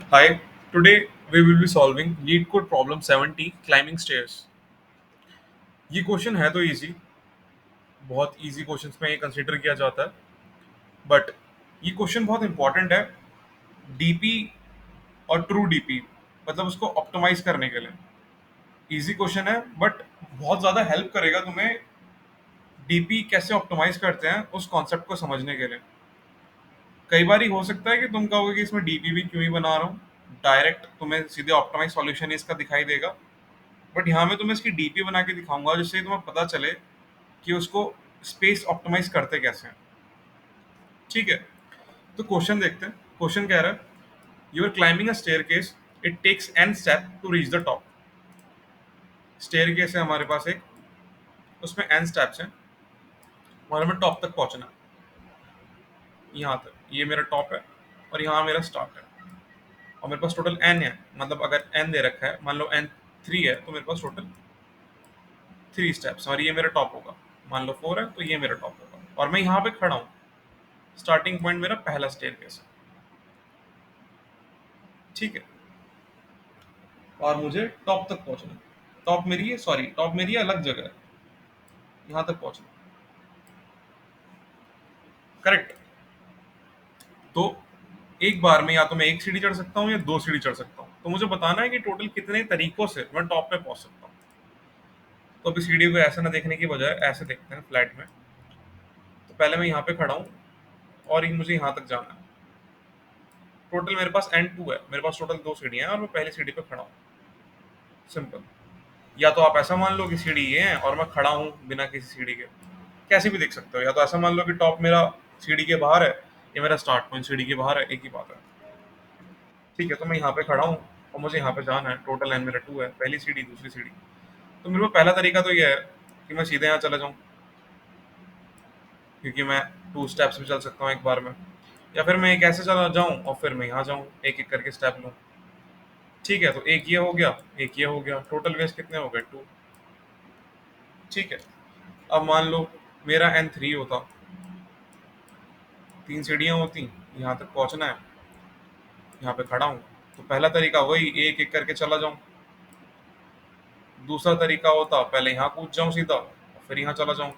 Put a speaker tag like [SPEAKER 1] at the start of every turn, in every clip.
[SPEAKER 1] Hi, today we will be solving lead code problem 70 climbing stairs. ये question है तो easy, बहुत easy questions में ये कंसीडर किया जाता है, बट ये क्वेश्चन बहुत इंपॉर्टेंट है डीपी और ट्रू डीपी, मतलब उसको ऑप्टिमाइज करने के लिए। इजी क्वेश्चन है बट बहुत ज़्यादा हेल्प करेगा तुम्हें डीपी कैसे ऑप्टिमाइज करते हैं उस कॉन्सेप्ट को समझने के लिए। कई बार हो सकता है कि तुम कहोगे कि इसमें डीपी भी क्यों ही बना रहा हूँ, डायरेक्ट तुम्हें सीधे ऑप्टिमाइज सॉल्यूशन इसका दिखाई देगा। बट यहाँ मैं तुम्हें इसकी डीपी बना के दिखाऊंगा जिससे तुम्हें पता चले कि उसको स्पेस ऑप्टिमाइज करते कैसे हैं। ठीक है, तो क्वेश्चन देखते हैं। क्वेश्चन कह रहा है you are climbing a staircase, it takes an step to reach the top. Staircase है हमारे पास एक, उसमें एन स्टेप्स हैं और हमें टॉप तक पहुंचना है। यहाँ तक ये मेरा टॉप है और यहाँ मेरा स्टार्ट है, और मेरे पास टोटल एन है। मतलब अगर एन दे रखा है, मान लो एन 3 है, तो मेरे पास टोटल 3 स्टेप्स, और ये मेरा टॉप होगा। मान लो 4 है तो ये मेरा टॉप होगा, और मैं यहाँ पे खड़ा हूँ। स्टार्टिंग पॉइंट मेरा पहला स्टेयर केस है। ठीक है, और मुझे टॉप तक पहुंचना है। टॉप मेरी है, सॉरी टॉप मेरी अलग जगह है, यहाँ तक पहुंचना। करेक्ट। तो एक बार में या तो मैं एक सीढ़ी चढ़ सकता हूँ या दो सीढ़ी चढ़ सकता हूँ, तो मुझे बताना है कि टोटल कितने तरीकों से मैं टॉप पे पहुंच सकता हूँ। तो अभी सीढ़ी को ऐसे ना देखने की बजाय ऐसे देखते हैं फ्लैट में। तो पहले मैं यहाँ पे खड़ा हूँ और मुझे यहाँ तक जाना है। टोटल मेरे पास एन 2 है, मेरे पास टोटल दो सीढ़ियाँ हैं और मैं पहली सीढ़ी पे खड़ा हूँ। सिंपल। या तो आप ऐसा मान लो कि सीढ़ी ये है और मैं खड़ा हूँ बिना किसी सीढ़ी के, कैसे भी देख सकते हो। या तो ऐसा मान लो कि टॉप मेरा सीढ़ी के बाहर है, ये मेरा स्टार्ट पॉइंट सीढ़ी के बाहर है, एक ही बात है। ठीक है, तो मैं यहाँ पे खड़ा हूँ और मुझे यहाँ पे जाना है। टोटल एन मेरा 2 है, पहली सीढ़ी दूसरी सीढ़ी। तो मेरे को पहला तरीका तो ये है कि मैं सीधे यहाँ चला जाऊँ, क्योंकि मैं 2 स्टेप्स भी चल सकता हूँ एक बार में। या फिर मैं एक ऐसे चला जाऊँ और फिर मैं यहाँ जाऊँ, एक एक करके स्टेप लूँ। ठीक है, तो एक ये हो गया, एक ये हो गया, टोटल वेस्ट कितने हो गए 2। ठीक है, अब मान लो मेरा एन 3 होता, 3 सीढ़ियाँ होती, यहाँ तक पहुँचना है, यहाँ पे खड़ा हूँ। तो पहला तरीका वही, एक एक करके चला जाऊँ। दूसरा तरीका होता पहले यहाँ कूद जाऊँ सीधा और फिर यहाँ चला जाऊँ।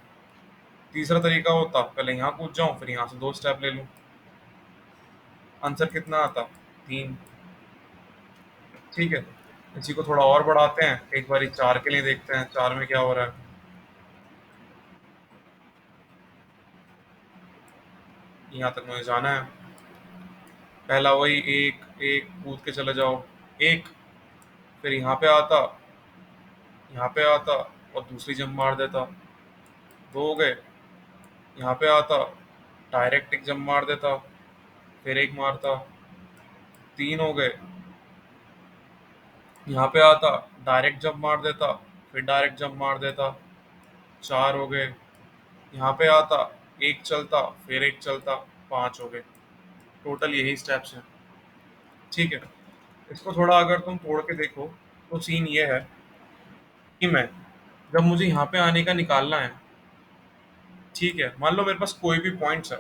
[SPEAKER 1] तीसरा तरीका होता पहले यहाँ कूद जाऊँ फिर यहाँ से 2 स्टेप ले लूँ। आंसर कितना आता? 3। ठीक है, इसी को थोड़ा और बढ़ाते हैं, एक बार 4 के लिए देखते हैं 4 में क्या हो रहा है। यहाँ तक मुझे जाना है। पहला वही एक एक कूद के चले जाओ, एक, फिर यहाँ पे आता और दूसरी जंप मार देता, 2 हो गए। यहाँ पे आता, डायरेक्ट एक जंप मार देता, फिर एक मारता, 3 हो गए। यहाँ पे आता, डायरेक्ट जंप मार देता, फिर डायरेक्ट जंप मार देता, 4 हो गए। यहाँ पे आता, एक चलता फिर एक चलता, 5 हो गए। टोटल यही स्टेप्स हैं। ठीक है, इसको थोड़ा अगर तुम तोड़ के देखो तो सीन ये है कि मैं, जब मुझे यहाँ पे आने का निकालना है, ठीक है, मान लो मेरे पास कोई भी पॉइंट्स है,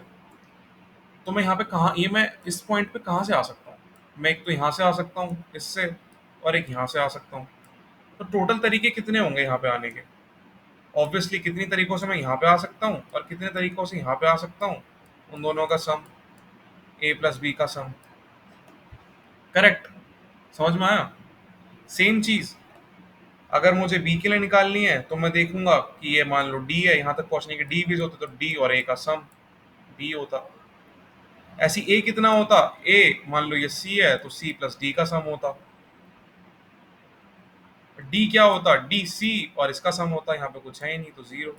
[SPEAKER 1] तो मैं यहाँ पे कहाँ, ये मैं इस पॉइंट पे कहाँ से आ सकता हूँ? मैं एक तो यहाँ से आ सकता हूँ इससे, और एक यहाँ से आ सकता हूँ। तो टोटल तरीके कितने होंगे यहाँ पे आने के? ऑब्वियसली कितनी तरीकों से मैं यहाँ पे आ सकता हूँ और कितने तरीकों से यहाँ पे आ सकता हूँ, उन दोनों का सम, ए प्लस बी का सम। करेक्ट। समझ में आया? सेम चीज अगर मुझे बी के लिए निकालनी है तो मैं देखूंगा कि ये मान लो डी है, यहाँ तक पहुंचने के डी भी होते तो डी और ए का सम बी होता। ऐसी ए कितना होता? ए मान लो ये सी है तो सी प्लस डी का सम होता। डी क्या होता? डी सी और इसका सम होता, यहाँ पे कुछ है ही नहीं तो 0।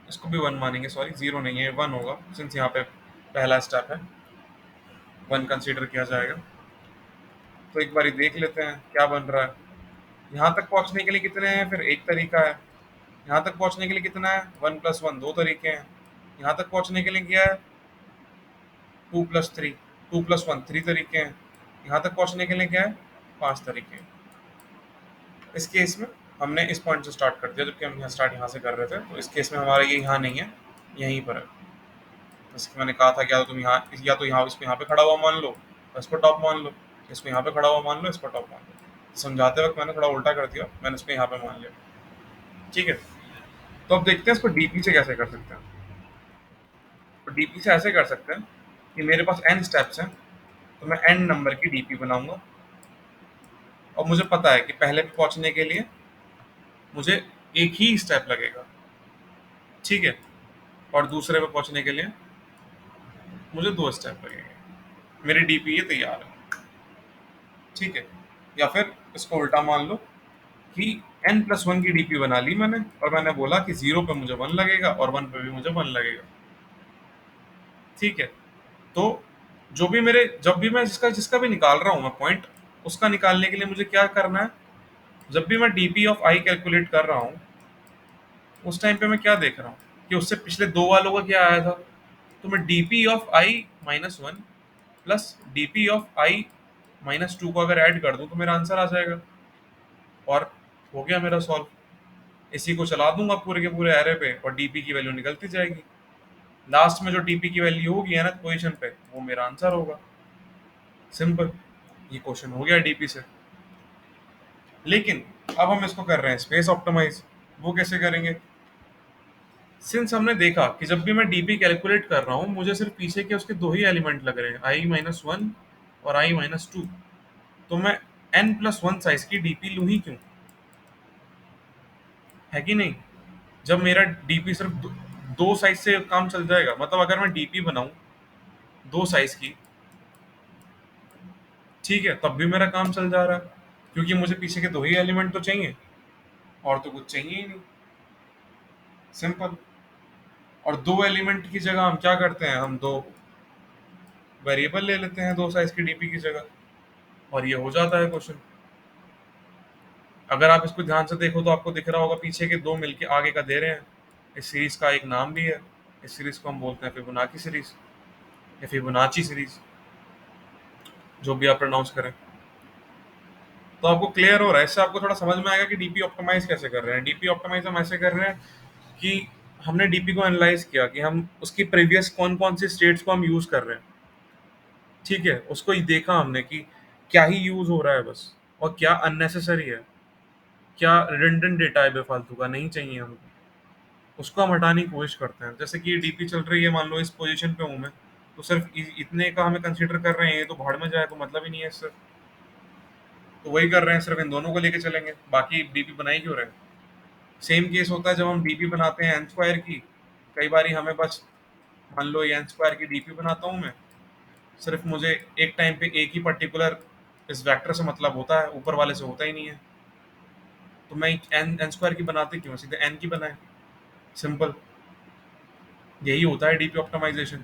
[SPEAKER 1] इसको भी 1 मानेंगे, सॉरी 0 नहीं है, 1 होगा सिंस यहाँ पे पहला स्टेप है, 1 कंसीडर किया जाएगा। तो एक बारी देख लेते हैं क्या बन रहा है। यहाँ तक पहुँचने के लिए कितने हैं? फिर एक तरीका है। यहाँ तक पहुँचने के लिए कितना है? 1 + 1, 2 तरीके हैं। यहाँ तक पहुँचने के लिए क्या है? 2 + 3, 2 + 1, 3 तरीके हैं। यहाँ तक पहुँचने के लिए क्या है? 5 तरीके हैं। इस केस में हमने इस पॉइंट से स्टार्ट कर दिया, जबकि हम यहाँ स्टार्ट यहाँ से कर रहे थे, तो इस केस में हमारा ये यहाँ नहीं है, यहीं पर है। जैसे कि मैंने कहा था कि या तो यहाँ इसको यहाँ पे खड़ा हुआ मान लो और इसको टॉप मान लो, इसको यहाँ पे खड़ा हुआ मान लो, इसको टॉप मान लो। समझाते वक्त मैंने थोड़ा उल्टा कर दिया, मैंने इसको यहाँ पे मान लिया। ठीक है, तो अब देखते हैं इसको डीपी से कैसे कर सकते हैं। तो डीपी से ऐसे कर सकते हैं कि मेरे पास एन स्टेप्स हैं, तो मैं एन नंबर की डीपी बनाऊंगा और मुझे पता है कि पहले पे पहुंचने के लिए मुझे एक ही स्टेप लगेगा। ठीक है, और दूसरे पे पहुंचने के लिए मुझे दो स्टेप लगेंगे। मेरी डीपी ये तैयार है। ठीक है, या फिर इसको उल्टा मान लो कि n+1 की डीपी बना ली मैंने, और मैंने बोला कि 0 पे मुझे 1 लगेगा और 1 पे भी मुझे 1 लगेगा। ठीक है, तो जो भी मेरे जब भी मैं जिसका जिसका भी निकाल रहा हूँ मैं पॉइंट, उसका निकालने के लिए मुझे क्या करना है, जब भी मैं डीपी ऑफ आई कैलकुलेट कर रहा हूँ उस टाइम पे मैं क्या देख रहा हूँ कि उससे पिछले दो वालों का क्या आया था। तो मैं DP of I -1 plus DP of I -2 को अगर ऐड कर दूं तो मेरा आंसर आ जाएगा, और हो गया मेरा सॉल्व। इसी को चला दूंगा पूरे के पूरे एरे पे और डीपी की वैल्यू निकलती जाएगी। लास्ट में जो डीपी की वैल्यू होगी है ना पोजीशन पे, वो मेरा आंसर होगा। सिंपल, ये क्वेश्चन हो गया डीपी से। लेकिन अब हम इसको कर रहे हैं स्पेस ऑप्टिमाइज। वो कैसे करेंगे? सिंस हमने देखा कि जब भी मैं डीपी कैलकुलेट कर रहा हूँ मुझे सिर्फ पीछे के उसके दो ही एलिमेंट लग रहे हैं, i-1 और i-2, तो मैं n+1 साइज की डीपी लूँ ही क्यों? है कि नहीं? जब मेरा डीपी सिर्फ दो साइज से काम चल जाएगा, मतलब अगर मैं डीपी बनाऊं दो साइज की, ठीक है, तब भी मेरा काम चल जा रहा है, क्योंकि मुझे पीछे के दो ही एलिमेंट तो चाहिए, और तो कुछ चाहिए ही नहीं। सिंपल। और दो एलिमेंट की जगह हम क्या करते हैं, हम दो वेरिएबल ले लेते हैं दो साइज की डीपी की जगह, और ये हो जाता है क्वेश्चन। अगर आप इसको ध्यान से देखो तो आपको दिख रहा होगा पीछे के दो मिलके आगे का दे रहे हैं। इस सीरीज का एक नाम भी है, इस सीरीज को हम बोलते हैं फिबोनाची सीरीज या फिबोनाची सीरीज, जो भी आप प्रोनाउंस करें। तो आपको क्लियर हो रहा है, इससे आपको थोड़ा समझ में आएगा कि डीपी ऑप्टिमाइज कैसे कर रहे हैं। डीपी ऑप्टिमाइज हम ऐसे कर रहे हैं कि हमने डीपी को एनालाइज किया कि हम उसकी प्रीवियस कौन कौन सी स्टेट्स को हम यूज कर रहे हैं। ठीक है, उसको ही देखा हमने कि क्या ही यूज हो रहा है बस, और क्या अननेसेसरी है, क्या रिडंडेंट डेटा है बेफालतू का नहीं चाहिए हमको, उसको हम हटाने की कोशिश करते हैं। जैसे कि डीपी चल रही है, मान लो इस पोजीशन पे हूँ मैं, तो सिर्फ इतने का हमें कंसीडर कर रहे हैं, ये तो भाड़ में जाए तो मतलब ही नहीं है इससे। तो वही कर रहे हैं, सिर्फ इन दोनों को लेके चलेंगे, बाकी डीपी बनाई क्यों रहे हैं। सेम केस होता है जब हम डीपी बनाते हैं एन स्क्वायर की। कई बार हमें बस, मान लो ये एन स्क्वायर की डीपी बनाता हूँ मैं, सिर्फ मुझे एक टाइम पे एक ही पर्टिकुलर इस वेक्टर से मतलब होता है, ऊपर वाले से होता ही नहीं है, तो मैं एन एन स्क्वायर की बनाते क्यों, सीधे एन की बनाए। सिंपल, यही होता है डीपी ऑप्टिमाइजेशन।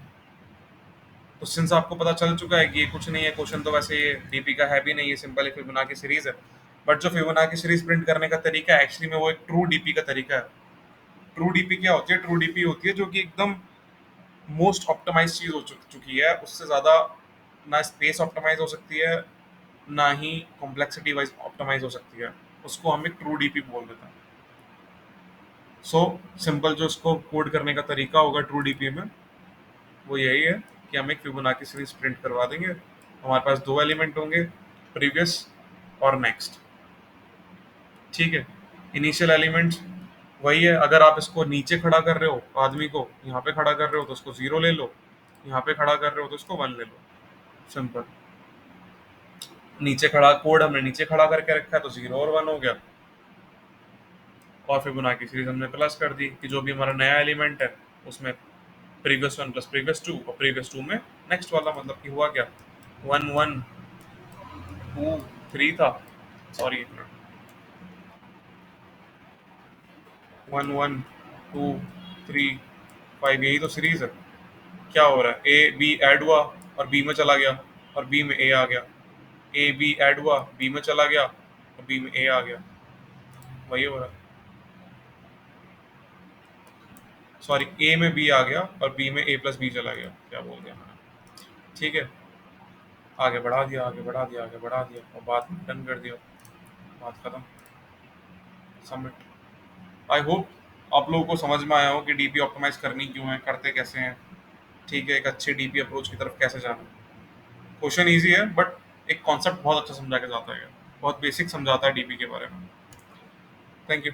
[SPEAKER 1] तो सिंस आपको पता चल चुका है कि ये कुछ नहीं है क्वेश्चन, तो वैसे ये डीपी का है भी नहीं, ये सिंपल एक फिबोनाची सीरीज है। बट जो फिबोनाची सीरीज प्रिंट करने का तरीका है एक्चुअली में वो एक ट्रू डीपी का तरीका है। ट्रू डीपी क्या होती है? ट्रू डीपी होती है जो कि एकदम मोस्ट ऑप्टिमाइज चीज हो चुकी है, उससे ज़्यादा ना स्पेस ऑप्टिमाइज हो सकती है, ना ही कॉम्प्लेक्सिटी वाइज ऑप्टिमाइज हो सकती है। उसको हम एक ट्रू डीपी बोल देते हैं। सो सिंपल जो इसको कोड करने का तरीका होगा ट्रू डीपी में, वो यही है कि हम एक फिबोनाची सीरीज प्रिंट करवा देंगे। हमारे पास दो एलिमेंट होंगे, प्रीवियस और नेक्स्ट। ठीक है, इनिशियल एलिमेंट्स वही है। अगर आप इसको नीचे खड़ा कर रहे हो आदमी को, यहाँ पे खड़ा कर रहे हो तो उसको 0 ले लो, यहाँ पे खड़ा कर रहे हो तो उसको 1 ले लो। सिंपल। नीचे खड़ा कोड हमने नीचे खड़ा करके रखा है तो 0 और 1 हो गया, और फिबोनाची सीरीज हमने प्लस कर दी कि जो भी हमारा नया एलिमेंट है उसमें प्रीवियस 1 प्लस प्रीवियस 2, और प्रीवियस 2 में नेक्स्ट वाला, मतलब कि हुआ क्या, 1 1 2 3 था। सॉरी, 1 1 2 3 5, यही तो सीरीज है। क्या हो रहा है, ए बी ऐड हुआ और बी में चला गया, और बी में ए आ गया। ए बी ऐड हुआ, बी में चला गया, और बी में ए आ गया। वही हो रहा है। सॉरी, ए में बी आ गया और बी में ए प्लस बी चला गया, क्या बोल दिया मैंने। ठीक है, आगे बढ़ा दिया, आगे बढ़ा दिया, आगे बढ़ा दिया, और बात डन कर दिया, बात खत्म, सबमिट। आई होप आप लोगों को समझ में आया हो कि डीपी ऑप्टिमाइज करनी क्यों है, करते कैसे हैं। ठीक है, एक अच्छे डीपी अप्रोच की तरफ कैसे जाना। क्वेश्चन ईजी है बट एक कॉन्सेप्ट बहुत अच्छा समझा के जाता है, बहुत बेसिक समझाता है डीपी के बारे में। Thank you.